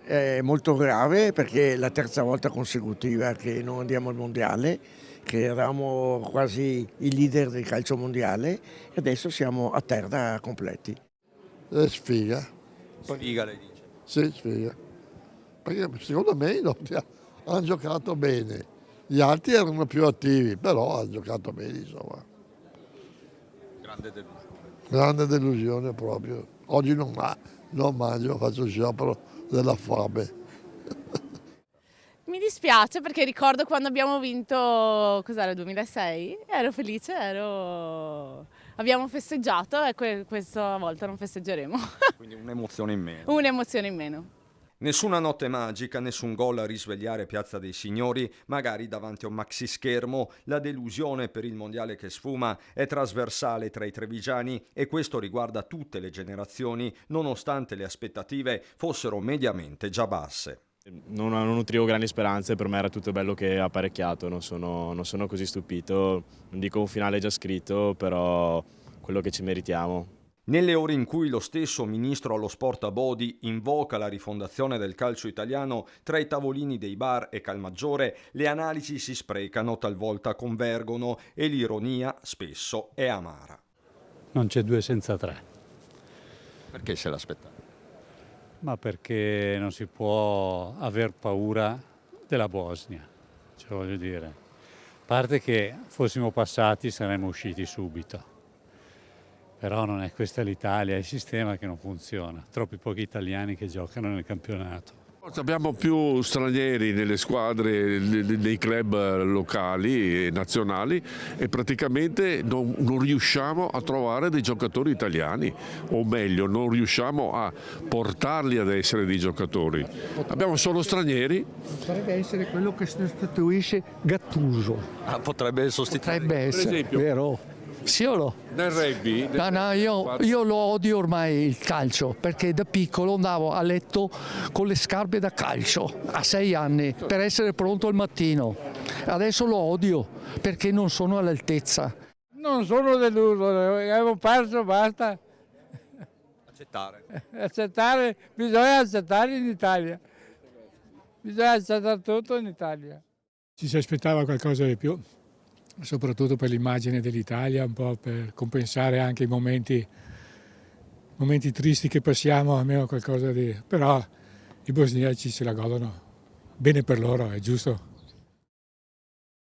È molto grave perché è la terza volta consecutiva che non andiamo al mondiale, che eravamo quasi i leader del calcio mondiale e adesso siamo a terra completi. È sfiga. Sfiga, lei dice. Sì, sfiga. Perché secondo me hanno giocato bene. Gli altri erano più attivi, però hanno giocato bene, insomma. Grande delusione. Grande delusione proprio. Oggi non mangio, faccio sciopero della fame. Mi dispiace perché ricordo quando abbiamo vinto, cos'era, 2006? Ero felice, abbiamo festeggiato e questa volta non festeggeremo. Quindi un'emozione in meno. Un'emozione in meno. Nessuna notte magica, nessun gol a risvegliare Piazza dei Signori, magari davanti a un maxi schermo. La delusione per il mondiale che sfuma è trasversale tra i trevigiani e questo riguarda tutte le generazioni, nonostante le aspettative fossero mediamente già basse. Non nutrivo grandi speranze, per me era tutto bello che ha parecchiato, non sono così stupito, non dico un finale già scritto, però quello che ci meritiamo. Nelle ore in cui lo stesso ministro allo sport Abodi invoca la rifondazione del calcio italiano tra i tavolini dei bar e Calmaggiore, le analisi si sprecano, talvolta convergono e l'ironia spesso è amara. Non c'è due senza tre. Perché se l'aspettava? Ma perché non si può aver paura della Bosnia, cioè voglio dire. A parte che fossimo passati saremmo usciti subito. Però non è questa l'Italia, è il sistema che non funziona. Troppi pochi italiani che giocano nel campionato. Abbiamo più stranieri nelle squadre, nei club locali e nazionali e praticamente non riusciamo a trovare dei giocatori italiani, o meglio non riusciamo a portarli ad essere dei giocatori. Abbiamo solo stranieri. Potrebbe essere quello che sostituisce Gattuso. Potrebbe sostituire. Potrebbe essere, vero? Sì o no? Nel rugby? No, io lo odio ormai il calcio, perché da piccolo andavo a letto con le scarpe da calcio a 6 anni per essere pronto al mattino. Adesso lo odio perché non sono all'altezza. Non sono deluso, abbiamo perso, basta. Accettare. Bisogna accettare in Italia. Bisogna accettare tutto in Italia. Ci si aspettava qualcosa di più, soprattutto per l'immagine dell'Italia, un po' per compensare anche i momenti tristi che passiamo, almeno qualcosa di... Però i bosniaci se la godono, bene per loro, è giusto.